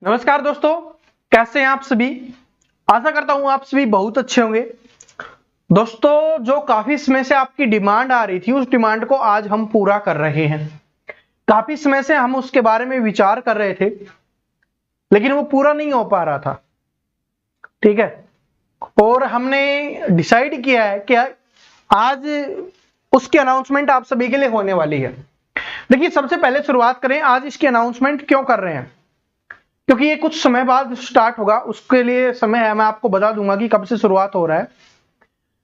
नमस्कार दोस्तों, कैसे हैं आप सभी। आशा करता हूं आप सभी बहुत अच्छे होंगे। दोस्तों, जो काफी समय से आपकी डिमांड आ रही थी, उस डिमांड को आज हम पूरा कर रहे हैं। काफी समय से हम उसके बारे में विचार कर रहे थे, लेकिन वो पूरा नहीं हो पा रहा था। ठीक है, और हमने डिसाइड किया है कि आज उसकी अनाउंसमेंट आप सभी के लिए होने वाली है। देखिए, सबसे पहले शुरुआत करें, आज इसकी अनाउंसमेंट क्यों कर रहे हैं, क्योंकि ये कुछ समय बाद स्टार्ट होगा। उसके लिए समय है, मैं आपको बता दूंगा कि कब से शुरुआत हो रहा है।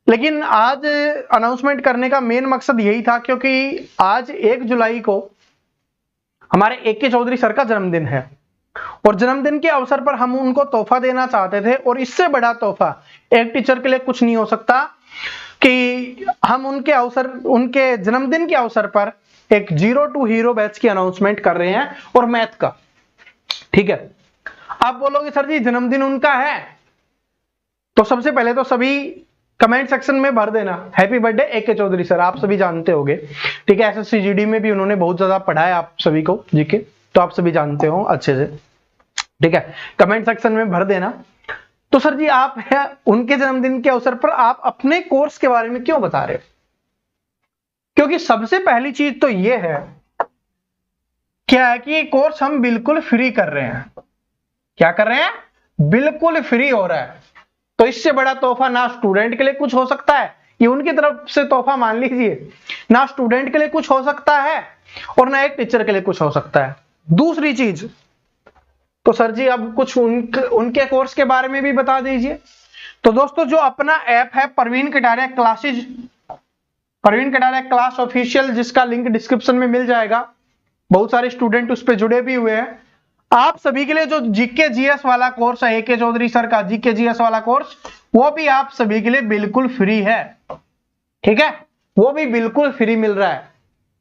लेकिन आज अनाउंसमेंट करने का मेन मकसद यही था, क्योंकि आज 1 जुलाई को हमारे AK चौधरी सर का जन्मदिन है, और जन्मदिन के अवसर पर हम उनको तोहफा देना चाहते थे। और इससे बड़ा तोहफा एक टीचर के लिए कुछ नहीं हो सकता कि हम उनके जन्मदिन के अवसर पर एक 0 to हीरो बैच की अनाउंसमेंट कर रहे हैं, और मैथ का। ठीक है, आप बोलोगे सर जी जन्मदिन उनका है, तो सबसे पहले तो सभी कमेंट सेक्शन में भर देना happy birthday AK Chaudhary sir. आप सभी जानते होंगे, ठीक है, SSC GD में भी उन्होंने बहुत ज्यादा पढ़ाया आप सभी को जीके, तो आप सभी जानते हो अच्छे से। ठीक है, कमेंट सेक्शन में भर देना। तो सर जी, आप है उनके जन्मदिन के अवसर पर आप अपने कोर्स के बारे में क्यों बता रहे हो? क्योंकि सबसे पहली चीज तो ये है, क्या है कि कोर्स हम बिल्कुल फ्री कर रहे हैं। क्या कर रहे हैं? बिल्कुल फ्री हो रहा है। तो इससे बड़ा तोहफा ना स्टूडेंट के लिए कुछ हो सकता है, ये उनकी तरफ से तोहफा मान लीजिए, ना स्टूडेंट के लिए कुछ हो सकता है और ना एक टीचर के लिए कुछ हो सकता है। दूसरी चीज, तो सर जी अब कुछ उनके कोर्स के बारे में भी बता दीजिए। तो दोस्तों, जो अपना ऐप है Praveen Kataria classes, Praveen Kataria class official, जिसका लिंक डिस्क्रिप्शन में मिल जाएगा, बहुत सारे स्टूडेंट उस पर जुड़े भी हुए हैं। आप सभी के लिए जो जीके जीएस वाला कोर्स है, AK चौधरी सर का जीके जीएस वाला कोर्स, वो भी आप सभी के लिए बिल्कुल फ्री है। ठीक है, वो भी बिल्कुल फ्री मिल रहा है,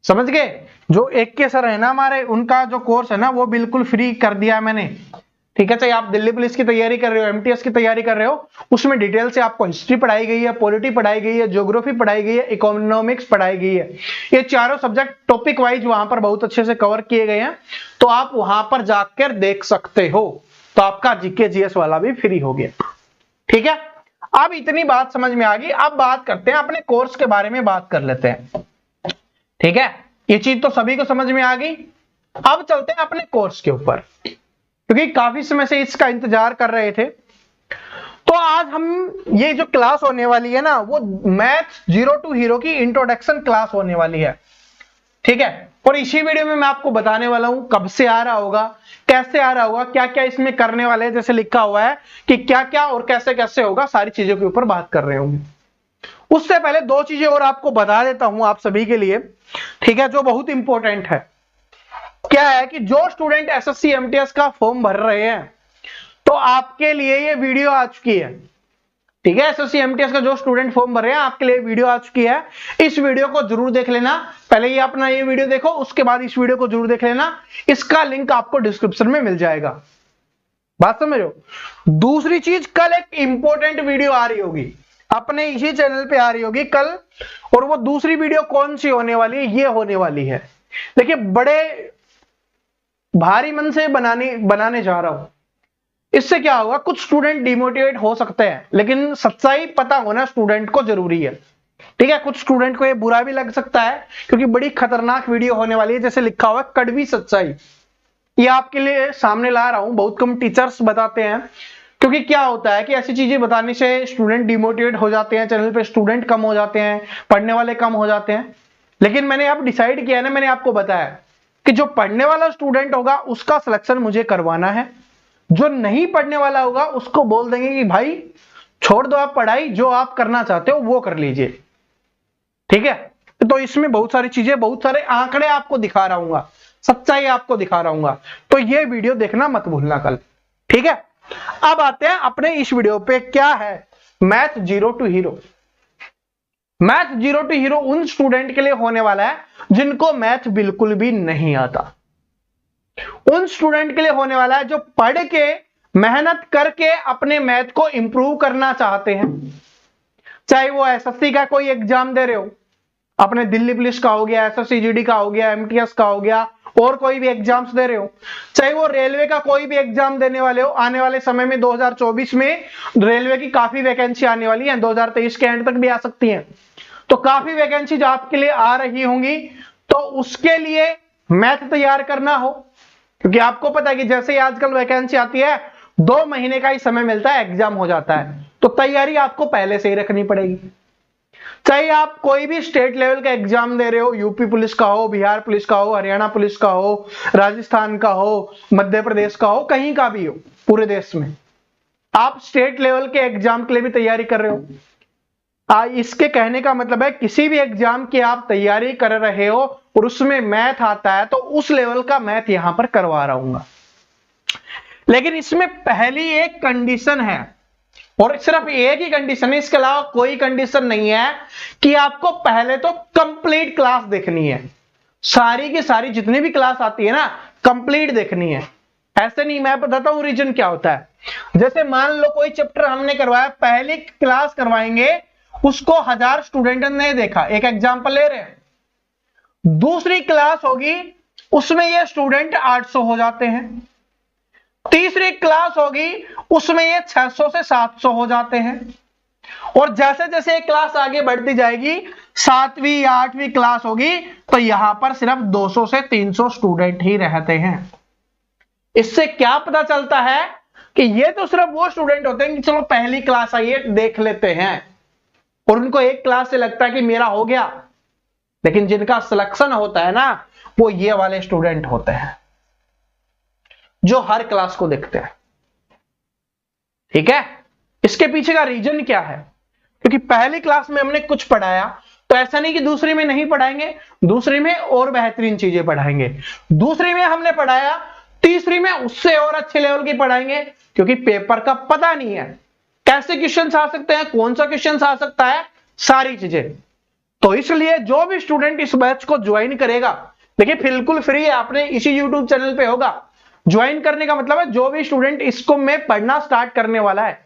समझ गए। जो AK सर है ना हमारे, उनका जो कोर्स है ना, वो बिल्कुल फ्री कर दिया है मैंने। ठीक है, चाहे आप दिल्ली पुलिस की तैयारी कर रहे हो, MTS की तैयारी कर रहे हो, उसमें डिटेल से आपको हिस्ट्री पढ़ाई गई है, पॉलिटी पढ़ाई गई है, ज्योग्राफी पढ़ाई गई है, इकोनॉमिक्स पढ़ाई गई है। ये चारों सब्जेक्ट टॉपिक वाइज वहां पर बहुत अच्छे से कवर किए गए हैं, तो आप वहां पर जाकर देख सकते हो। तो आपका जीके जीएस वाला भी फ्री हो गया। ठीक है, अब इतनी बात समझ में आ गई। अब बात करते हैं अपने कोर्स के बारे में, बात कर लेते हैं। ठीक है, ये चीज तो सभी को समझ में आ गई। अब चलते हैं अपने कोर्स के ऊपर, क्योंकि काफी समय से इसका इंतजार कर रहे थे। तो आज हम ये जो क्लास होने वाली है ना, वो मैथ 0 to हीरो की इंट्रोडक्शन क्लास होने वाली है। ठीक है, और इसी वीडियो में मैं आपको बताने वाला हूं कब से आ रहा होगा, कैसे आ रहा होगा, क्या क्या इसमें करने वाले हैं, जैसे लिखा हुआ है कि क्या क्या और कैसे कैसे होगा, सारी चीजों के ऊपर बात कर रहे होंगे। उससे पहले दो चीजें और आपको बता देता हूं आप सभी के लिए, ठीक है, जो बहुत इंपॉर्टेंट है। क्या है कि जो स्टूडेंट SSC MTS का फॉर्म भर रहे हैं, तो आपके लिए ये वीडियो आ चुकी है। ठीक है, SSC MTS का जो स्टूडेंट फॉर्म भर रहे हैं, आपके लिए वीडियो आ चुकी है। इस वीडियो को जरूर देख लेना। पहले ये अपना ये वीडियो देखो, उसके बाद इस वीडियो को जरूर देख लेना। इसका लिंक आपको डिस्क्रिप्शन में मिल जाएगा। बात समझ रहे हो? दूसरी चीज, कल एक इंपॉर्टेंट वीडियो आ रही होगी, अपने इसी चैनल पे आ रही होगी कल। और वो दूसरी वीडियो कौन सी होने वाली है? ये होने वाली है, देखिए, बड़े भारी मन से बनाने जा रहा हूं। इससे क्या होगा, कुछ स्टूडेंट डिमोटिवेट हो सकते हैं, लेकिन सच्चाई पता होना स्टूडेंट को जरूरी है। ठीक है, कुछ स्टूडेंट को ये बुरा भी लग सकता है, क्योंकि बड़ी खतरनाक वीडियो होने वाली है, जैसे लिखा हुआ है कड़वी सच्चाई। ये आपके लिए सामने ला रहा हूं, बहुत कम टीचर्स बताते हैं, क्योंकि क्या होता है कि ऐसी चीजें बताने से स्टूडेंट डिमोटिवेट हो जाते हैं, चैनल पे स्टूडेंट कम हो जाते हैं, पढ़ने वाले कम हो जाते हैं। लेकिन मैंने अब डिसाइड किया है ना, मैंने आपको बताया कि जो पढ़ने वाला स्टूडेंट होगा उसका सिलेक्शन मुझे करवाना है। जो नहीं पढ़ने वाला होगा उसको बोल देंगे कि भाई छोड़ दो आप पढ़ाई, जो आप करना चाहते हो वो कर लीजिए। ठीक है, तो इसमें बहुत सारी चीजें, बहुत सारे आंकड़े आपको दिखा रहा हूं, सच्चाई आपको दिखा रहा हूं, तो ये वीडियो देखना मत भूलना कल। ठीक है, अब आते हैं अपने इस वीडियो पे। क्या है math 0 to hero? Math 0 to hero उन स्टूडेंट के लिए होने वाला है जिनको मैथ बिल्कुल भी नहीं आता। उन स्टूडेंट के लिए होने वाला है जो पढ़ के, मेहनत करके अपने मैथ को इंप्रूव करना चाहते हैं। चाहे वो SSC का कोई एग्जाम दे रहे हो, अपने दिल्ली पुलिस का हो गया, SSC GD का हो गया, MTS का हो गया, और कोई भी एग्जाम्स दे रहे हो, चाहे वो रेलवे का कोई भी एग्जाम देने वाले हो, आने वाले समय में 2024 में रेलवे की काफी वैकेंसी आने वाली है, 2023 के एंड तक भी आ सकती है, तो काफी वैकेंसी जो आपके लिए आ रही होंगी, तो उसके लिए मैथ तैयार करना हो, क्योंकि आपको पता है कि जैसे ही आजकल वैकेंसी आती है 2 महीने का ही समय मिलता है, एग्जाम हो जाता है, तो तैयारी आपको पहले से ही रखनी पड़ेगी। चाहे आप कोई भी स्टेट लेवल का एग्जाम दे रहे हो, यूपी पुलिस का हो, बिहार पुलिस का हो, हरियाणा पुलिस का हो, राजस्थान का हो, मध्य प्रदेश का हो, कहीं का भी हो, पूरे देश में आप स्टेट लेवल के एग्जाम के लिए भी तैयारी कर रहे हो, इसके कहने का मतलब है किसी भी एग्जाम की आप तैयारी कर रहे हो और उसमें मैथ आता है, तो उस लेवल का मैथ यहां पर करवा रहा हूं। लेकिन इसमें पहली एक कंडीशन है, और सिर्फ एक ही कंडीशन है, इसके अलावा कोई कंडीशन नहीं है, कि आपको पहले तो कंप्लीट क्लास देखनी है, सारी की सारी जितनी भी क्लास आती है ना, कंप्लीट देखनी है। ऐसे नहीं, मैं बताता हूं रीजन क्या होता है। जैसे मान लो कोई चैप्टर हमने करवाया, पहली क्लास करवाएंगे, उसको 1000 स्टूडेंट ने देखा, एक एग्जांपल ले रहे हैं, दूसरी क्लास होगी उसमें ये स्टूडेंट 800 हो जाते हैं, तीसरी क्लास होगी उसमें ये 600 से 700 हो जाते हैं, और जैसे जैसे एक क्लास आगे बढ़ती जाएगी, 7वीं या 8वीं क्लास होगी, तो यहां पर सिर्फ 200 से 300 स्टूडेंट ही रहते हैं। इससे क्या पता चलता है कि ये तो सिर्फ वो स्टूडेंट होते हैं कि चलो पहली क्लास आई है देख लेते हैं, और उनको एक क्लास से लगता है कि मेरा हो गया, लेकिन जिनका सिलेक्शन होता है ना, वो ये वाले स्टूडेंट होते हैं जो हर क्लास को देखते हैं। ठीक है, इसके पीछे का रीजन क्या है? क्योंकि पहली क्लास में हमने कुछ पढ़ाया, तो ऐसा नहीं कि दूसरी में नहीं पढ़ाएंगे, दूसरी में और बेहतरीन चीजें पढ़ाएंगे, दूसरी में हमने पढ़ाया, तीसरी में उससे और अच्छे लेवल की पढ़ाएंगे, क्योंकि पेपर का पता नहीं है कैसे क्वेश्चंस आ सकते हैं, कौन सा क्वेश्चंस आ सकता है, सारी चीजें। तो इसलिए जो भी स्टूडेंट इस बैच को ज्वाइन करेगा, देखिए बिल्कुल फ्री है, आपने इसी YouTube चैनल पे होगा। ज्वाइन करने का मतलब है जो भी स्टूडेंट इसको में पढ़ना स्टार्ट करने वाला है,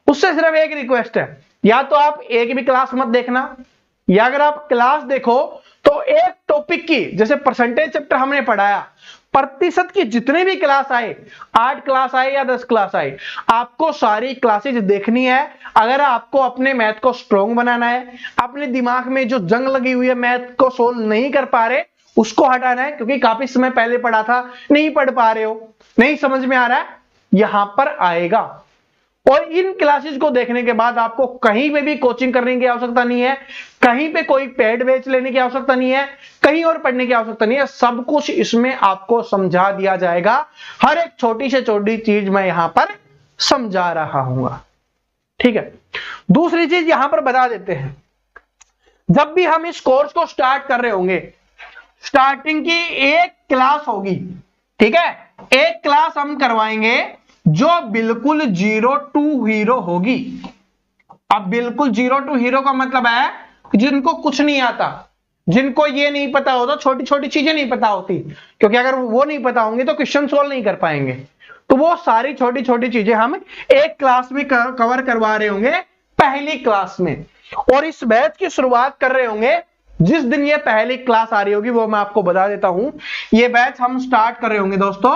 उससे सिर्फ एक रिक्वेस्ट है, या तो आप एक भी क्लास मत देखना, या अगर आप क्लास देखो तो एक टॉपिक की, जैसे परसेंटेज चैप्टर हमने पढ़ाया, प्रतिशत की जितनी भी क्लास आए, 8 क्लास आए या 10 क्लास आए, आपको सारी क्लासेज देखनी है। अगर आपको अपने मैथ को स्ट्रॉन्ग बनाना है, अपने दिमाग में जो जंग लगी हुई है, मैथ को सोल्व नहीं कर पा रहे, उसको हटाना है, क्योंकि काफी समय पहले पढ़ा था, नहीं पढ़ पा रहे हो, नहीं समझ में आ रहा है, यहां पर आएगा। और इन क्लासेस को देखने के बाद आपको कहीं पे भी कोचिंग करने की आवश्यकता नहीं है, कहीं पे कोई पेड बैच लेने की आवश्यकता नहीं है, कहीं और पढ़ने की आवश्यकता नहीं है, सब कुछ इसमें आपको समझा दिया जाएगा। हर एक छोटी से छोटी चीज मैं यहां पर समझा रहा हूं। ठीक है, दूसरी चीज यहां पर बता देते हैं, जब भी हम इस कोर्स को स्टार्ट कर रहे होंगे, स्टार्टिंग की एक क्लास होगी, ठीक है, एक क्लास हम करवाएंगे जो बिल्कुल 0 टू हीरो होगी। अब बिल्कुल 0 टू हीरो का मतलब है जिनको कुछ नहीं आता, जिनको ये नहीं पता होता, छोटी छोटी चीजें नहीं पता होती, क्योंकि अगर वो नहीं पता होंगे तो क्वेश्चन सोल्व नहीं कर पाएंगे, तो वो सारी छोटी छोटी चीजें हम एक क्लास में कवर करवा रहे होंगे, पहली क्लास में। और इस बैच की शुरुआत कर रहे होंगे जिस दिन ये पहली क्लास आ रही होगी, वो मैं आपको बता देता हूं। ये बैच हम स्टार्ट कर रहे होंगे दोस्तों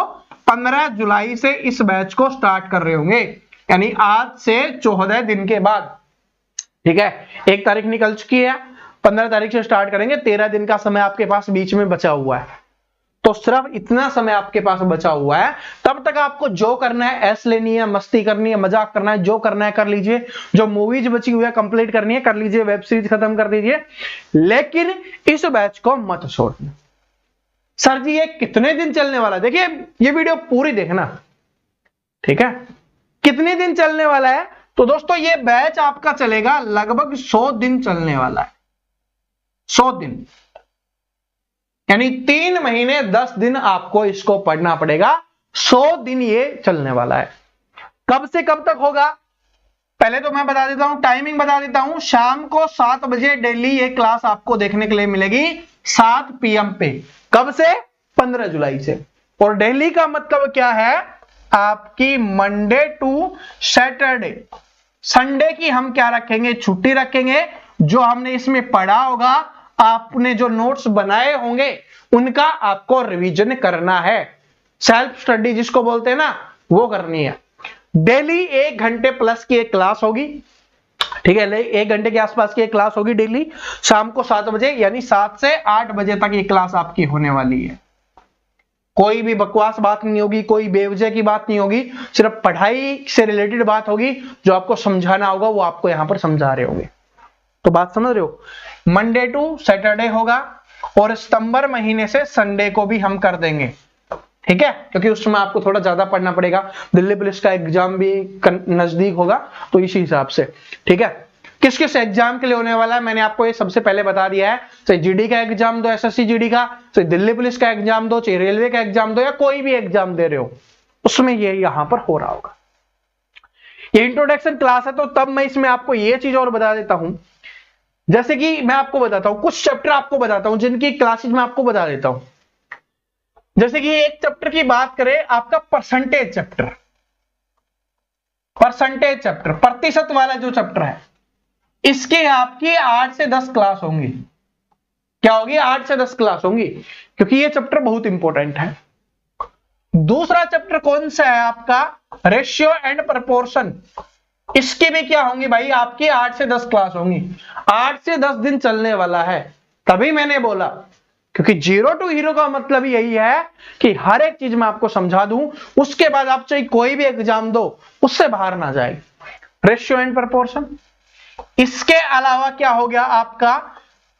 15 जुलाई से इस बैच को स्टार्ट कर रहे होंगे, यानी आज से 14 दिन के बाद। ठीक है, 1 तारीख निकल चुकी है, 15 तारीख से स्टार्ट करेंगे, 13 दिन का समय आपके पास बीच में बचा हुआ है, तो सिर्फ इतना समय आपके पास बचा हुआ है। तब तक आपको जो करना है, ऐश लेनी है, मस्ती करनी है, मजाक करना है, जो करना है कर लीजिए, जो मूवीज बची हुई है कंप्लीट करनी है कर लीजिए, वेब सीरीज खत्म कर दीजिए, लेकिन इस बैच को मत छोड़ना। सर जी ये कितने दिन चलने वाला है? देखिए ये वीडियो पूरी देखना, ठीक है, कितने दिन चलने वाला है? तो दोस्तों ये बैच आपका चलेगा लगभग 100 दिन चलने वाला है, 100 दिन, यानी 3 महीने 10 दिन आपको इसको पढ़ना पड़ेगा, 100 दिन ये चलने वाला है। कब से कब तक होगा पहले तो मैं बता देता हूं, टाइमिंग बता देता हूं, शाम को 7 बजे डेली ये क्लास आपको देखने के लिए मिलेगी 7 PM पे। कब से? 15 जुलाई से। और डेली का मतलब क्या है? आपकी मंडे टू सैटरडे, संडे की हम क्या रखेंगे? छुट्टी रखेंगे। जो हमने इसमें पढ़ा होगा आपने जो नोट्स बनाए होंगे उनका आपको रिवीजन करना है। सेल्फ स्टडी जिसको बोलते हैं ना, वो करनी है। डेली 1 घंटे प्लस की एक क्लास होगी, ठीक है, 1 घंटे के आसपास की एक क्लास होगी डेली, शाम को 7 बजे, यानी 7 से 8 बजे तक ये क्लास आपकी होने वाली है। कोई भी बकवास बात नहीं होगी, कोई बेवजह की बात नहीं होगी, सिर्फ पढ़ाई से रिलेटेड बात होगी। जो आपको समझाना होगा वो आपको यहां पर समझा रहे होंगे। तो बात समझ रहे हो? मंडे टू सैटरडे होगा और सितंबर महीने से संडे को भी हम कर देंगे, ठीक है, क्योंकि उस समय आपको थोड़ा ज्यादा पढ़ना पड़ेगा, दिल्ली पुलिस का एग्जाम भी नजदीक होगा, तो इसी हिसाब से, ठीक है। किस किस एग्जाम के लिए होने वाला है मैंने आपको ये सबसे पहले बता दिया है। चाहे जीडी का एग्जाम दो, एसएससी जीडी का, चाहे दिल्ली पुलिस का एग्जाम दो, चाहे रेलवे का एग्जाम दो, या कोई भी एग्जाम दे रहे हो, उसमें ये यहां पर हो रहा होगा। ये इंट्रोडक्शन क्लास है, तो तब मैं इसमें आपको ये चीज और बता देता हूं, जैसे कि मैं आपको बताता हूं, कुछ चैप्टर आपको बताता हूं जिनकी क्लासेज मैं आपको बता देता हूं। जैसे कि एक चैप्टर की बात करें, आपका परसेंटेज चैप्टर, प्रतिशत वाला जो चैप्टर है, इसके आपकी 8 से 10 क्लास होंगी। क्या होगी? 8 से 10 क्लास होंगी, क्योंकि ये चैप्टर बहुत इंपॉर्टेंट है। दूसरा चैप्टर कौन सा है आपका? Ratio and proportion. इसके भी क्या होंगी भाई? आपकी 8 से 10 क्लास होंगी। 8 से 10 दिन चलने वाला है, तभी मैंने बोला, क्योंकि जीरो टू हीरो का मतलब यही है कि हर एक चीज मैं आपको समझा दूं, उसके बाद आप चाहे कोई भी एग्जाम दो, उससे बाहर ना जाए। Ratio and proportion. इसके अलावा क्या हो गया आपका?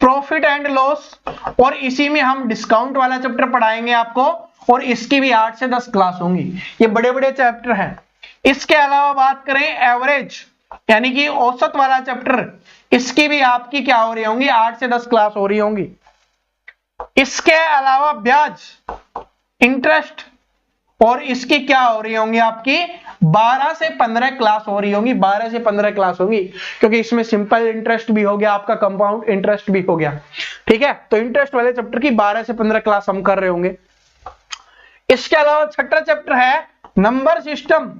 प्रॉफिट एंड लॉस, और इसी में हम डिस्काउंट वाला चैप्टर पढ़ाएंगे आपको, और इसकी भी 8 से 10 क्लास होंगी। ये बड़े बड़े चैप्टर हैं। इसके अलावा बात करें एवरेज, यानी कि औसत वाला चैप्टर, इसकी भी आपकी क्या हो रही होंगी? 8 से 10 क्लास हो रही होंगी। इसके अलावा ब्याज, इंटरेस्ट, और इसकी क्या हो रही होंगी आपकी? 12 से 15 क्लास हो रही होंगी। 12 से 15 क्लास होगी, क्योंकि इसमें सिंपल इंटरेस्ट भी हो गया, आपका कंपाउंड इंटरेस्ट भी हो गया, ठीक है। तो इंटरेस्ट वाले चैप्टर की 12 से 15 क्लास हम कर रहे होंगे। इसके अलावा छठा चैप्टर है नंबर सिस्टम।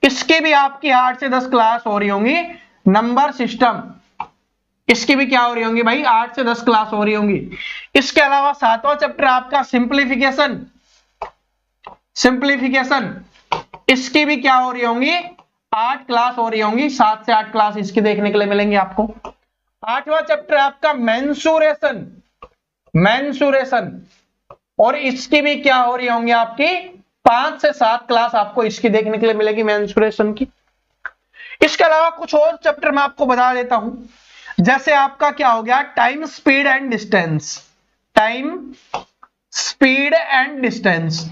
इसकी भी आपकी 8 से 10 क्लास हो रही होंगी। नंबर सिस्टम, इसकी भी क्या हो रही होंगी भाई? 8 से 10 क्लास हो रही होंगी। इसके अलावा सातवां चैप्टर आपका सिंप्लीफिकेशन, इसकी भी क्या हो रही होंगी? 8 क्लास हो रही होंगी। 7 से 8 क्लास इसकी देखने के लिए मिलेंगे आपको। 8वां चैप्टर आपका मेंसुरेशन, और इसकी भी क्या हो रही होंगी आपकी? 5 से 7 क्लास आपको इसकी देखने के लिए मिलेगी, मेंसुरेशन की। इसके अलावा कुछ और चैप्टर मैं आपको बता देता हूं, जैसे आपका क्या हो गया? टाइम स्पीड एंड डिस्टेंस,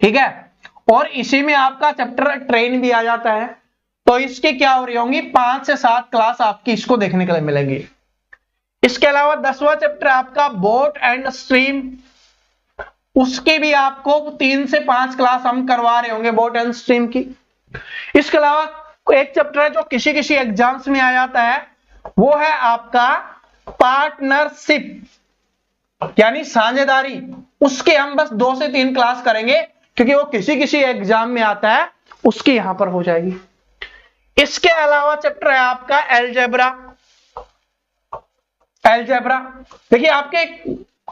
ठीक है। और इसी में आपका चैप्टर ट्रेन भी आ जाता है, तो इसकी क्या हो रही होंगी? 5 से 7 क्लास आपकी इसको देखने के लिए मिलेंगी। इसके अलावा 10वां चैप्टर आपका बोट एंड स्ट्रीम, उसकी भी आपको 3 से 5 क्लास हम करवा रहे होंगे, बोट एंड स्ट्रीम की। इसके अलावा एक चैप्टर है जो किसी किसी एग्जाम्स में आ जाता है, वो है आपका पार्टनरशिप, यानी साझेदारी। उसके हम बस 2 से 3 क्लास करेंगे, क्योंकि वो किसी किसी एग्जाम में आता है, उसकी यहां पर हो जाएगी। इसके अलावा चैप्टर है आपका एलजेब्रा। देखिए आपके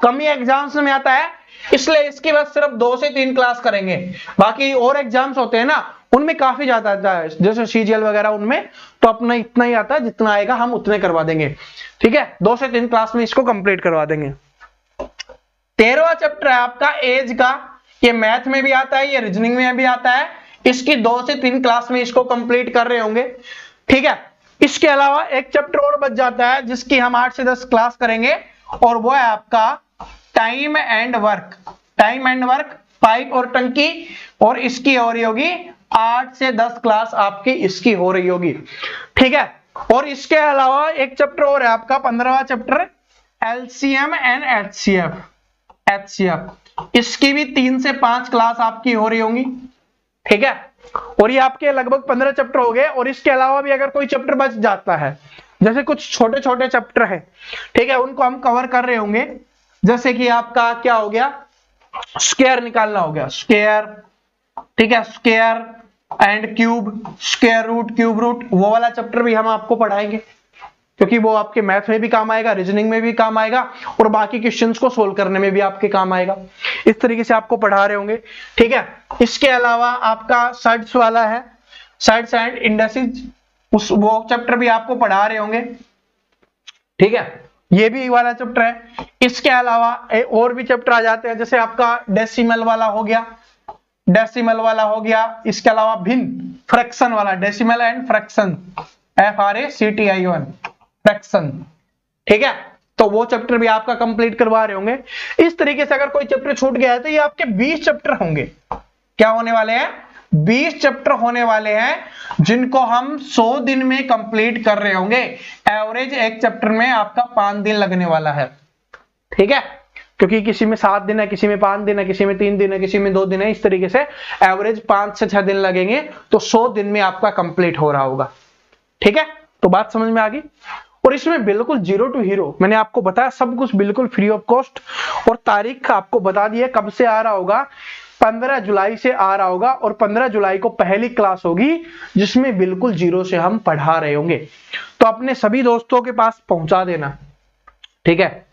कम ही एग्जाम्स में आता है, इसलिए इसकी बस सिर्फ 2 से 3 क्लास करेंगे। बाकी और एग्जाम्स होते हैं ना, उनमें काफी ज्यादा आता है, जैसे सीजीएल वगैरह, उनमें तो अपना इतना ही आता है, जितना आएगा हम उतने करवा देंगे, ठीक है। 2 से 3 क्लास में इसको कंप्लीट करवा देंगे। 13वां चैप्टर है आपका एज का। ये मैथ में भी आता है, ये रीजनिंग में भी आता है। इसकी 2 से 3 क्लास में इसको कंप्लीट कर रहे होंगे, ठीक है। इसके अलावा एक चैप्टर और बच जाता है, जिसकी हम 8 से 10 क्लास करेंगे, और वो है आपका टाइम एंड वर्क, पाइप और टंकी, और इसकी हो रही होगी 8 से 10 क्लास आपकी इसकी हो रही होगी, ठीक है। और इसके अलावा एक चैप्टर और है आपका 15वां चैप्टर, एलसीएम एंड एचसीएफ, इसकी भी 3 से 5 क्लास आपकी हो रही होंगी, ठीक है। और ये आपके लगभग 15 चैप्टर हो गए। और इसके अलावा भी अगर कोई चैप्टर बच जाता है, जैसे कुछ छोटे छोटे चैप्टर है, ठीक है, उनको हम कवर कर रहे होंगे। जैसे कि आपका क्या हो गया? स्क्वायर निकालना हो गया, स्क्वायर, ठीक है, square and cube, square root, cube root, वो वाला चैप्टर भी हम आपको पढ़ाएंगे, क्योंकि वो आपके मैथ में भी काम आएगा, रीजनिंग में भी काम आएगा और बाकी क्वेश्चंस को सोल्व करने में भी आपके काम आएगा। इस तरीके से आपको पढ़ा रहे होंगे, ठीक है। इसके अलावा आपका सर्ट्स वाला है, सर्ट्स एंड इंडेक्सेस, वो चैप्टर भी आपको पढ़ा रहे होंगे, ठीक है। ये भी वाला चैप्टर है। इसके अलावा और भी चैप्टर आ जाते हैं, जैसे आपका डेसिमल वाला हो गया, डेसिमल वाला हो गया। इसके अलावा भिन्न, फ्रैक्शन वाला, decimal and fraction, FRACTION, fraction, ठीक है। तो वो चैप्टर भी आपका कंप्लीट करवा रहे होंगे। इस तरीके से अगर कोई चैप्टर छूट गया है तो ये आपके 20 चैप्टर होंगे। क्या होने वाले हैं? 20 चैप्टर होने वाले हैं, जिनको हम 100 दिन में कंप्लीट कर रहे होंगे। एवरेज एक चैप्टर में आपका 5 दिन लगने वाला है, ठीक है। क्योंकि किसी में 7 दिन है, किसी में 5 दिन है, किसी में 3 दिन है, किसी में 2 दिन है। इस तरीके से एवरेज 5 से 6 दिन लगेंगे, तो 100 दिन में आपका कंप्लीट हो रहा होगा, ठीक है। तो बात समझ में आ गई। और इसमें बिल्कुल 0 to हीरो, मैंने आपको बताया सब कुछ बिल्कुल फ्री ऑफ कॉस्ट। और तारीख आपको बता दी है कब से आ रहा होगा, 15 जुलाई से आ रहा होगा। और 15 जुलाई को पहली क्लास होगी जिसमें बिल्कुल 0 से हम पढ़ा रहे होंगे। तो अपने सभी दोस्तों के पास पहुंचा देना, ठीक है।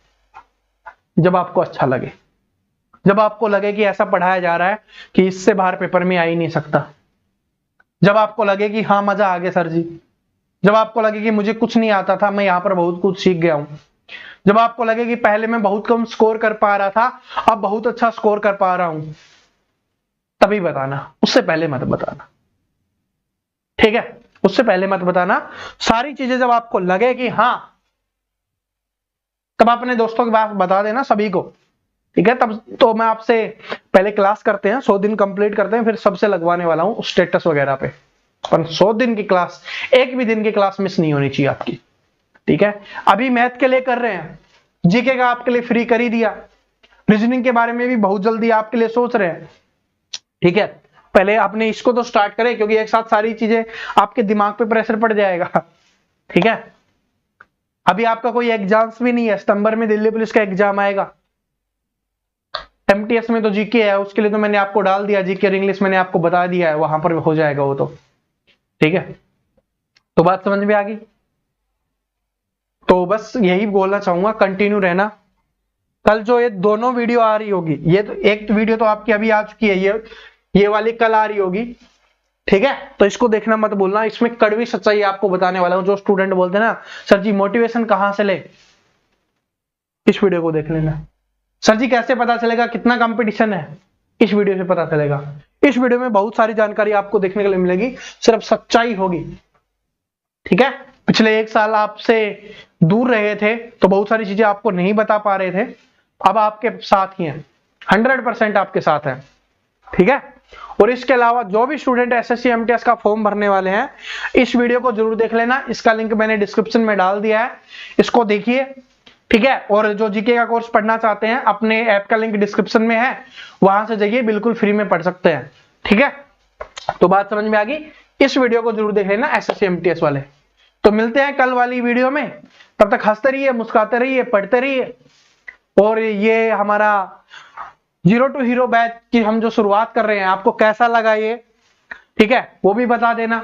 जब आपको अच्छा लगे, जब आपको लगे कि ऐसा पढ़ाया जा रहा है कि इससे बाहर पेपर में आ ही नहीं सकता, जब आपको लगे कि हाँ मजा आ गया सर जी, जब आपको लगे कि मुझे कुछ नहीं आता था, मैं यहाँ पर बहुत कुछ सीख गया हूं, जब आपको लगे कि पहले मैं बहुत कम स्कोर कर पा रहा था, अब बहुत अच्छा स्कोर कर पा रहा हूं, तभी बताना, उससे पहले मत बताना, ठीक है। उससे पहले मत बताना। सारी चीजें जब आपको लगे कि हाँ, तब अपने दोस्तों के पास बता देना सभी को, ठीक है। तब तो मैं आपसे पहले क्लास करते हैं, 100 दिन कंप्लीट करते हैं, फिर सबसे लगवाने वाला हूं स्टेटस वगैरह पे। पर 100 दिन की क्लास, एक भी दिन की क्लास मिस नहीं होनी चाहिए आपकी, ठीक है। अभी मैथ के लिए कर रहे हैं, जीके का आपके लिए फ्री कर ही दिया, रीजनिंग के बारे में भी बहुत जल्दी आपके लिए सोच रहे हैं, ठीक है। पहले आपने इसको तो स्टार्ट करें, क्योंकि एक साथ सारी चीजें आपके दिमाग पे प्रेशर पड़ जाएगा, ठीक है। अभी आपका कोई एग्जाम्स भी नहीं है, सितंबर में दिल्ली पुलिस का एग्जाम आएगा। MTS में तो जीके है, उसके लिए तो मैंने आपको डाल दिया, जीके और इंग्लिश मैंने आपको बता दिया है, वहां पर हो जाएगा वो तो, ठीक है। तो बात समझ में आ गई। तो बस यही बोलना चाहूंगा, कंटिन्यू रहना। कल जो ये दोनों वीडियो आ रही होगी, ये तो एक वीडियो तो आपकी अभी आ चुकी है, ये वाली कल आ रही होगी, ठीक है। तो इसको देखना मत भूलना, इसमें कड़वी सच्चाई आपको बताने वाला हूं। जो स्टूडेंट बोलते हैं ना सर जी मोटिवेशन कहां से ले, इस वीडियो को देख लेना। सर जी कैसे पता चलेगा कितना कंपटीशन है, इस वीडियो से पता चलेगा। इस वीडियो में बहुत सारी जानकारी आपको देखने के लिए मिलेगी, सिर्फ सच्चाई होगी, ठीक है। पिछले 1 साल आपसे दूर रहे थे तो बहुत सारी चीजें आपको नहीं बता पा रहे थे, अब आपके साथ ही हैं, 100% आपके साथ हैं, ठीक है। और इसके अलावा जो भी स्टूडेंट SSC MTS का फॉर्म भरने वाले हैं, इस वीडियो को जरूर देख लेना, इसका लिंक मैंने डिस्क्रिप्शन में डाल दिया है, इसको देखिए, ठीक है। और जो जीके का कोर्स पढ़ना चाहते हैं, अपने ऐप का लिंक डिस्क्रिप्शन में है, वहां से जाइए, बिल्कुल फ्री में पढ़ सकते हैं, ठीक है। तो बात समझ में आ गई। इस वीडियो को जरूर देख लेना SSC MTS वाले। तो मिलते हैं कल वाली वीडियो में, तब तक हंसते रहिए, मुस्कुराते रहिए, पढ़ते रहिए। और ये हमारा 0 to हीरो बैच की हम जो शुरुआत कर रहे हैं, आपको कैसा लगा ये, ठीक है, वो भी बता देना।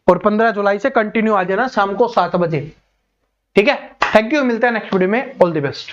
और 15 जुलाई से कंटिन्यू आ जाना शाम को 7 बजे, ठीक है। थैंक यू, मिलते हैं नेक्स्ट वीडियो में, ऑल द बेस्ट।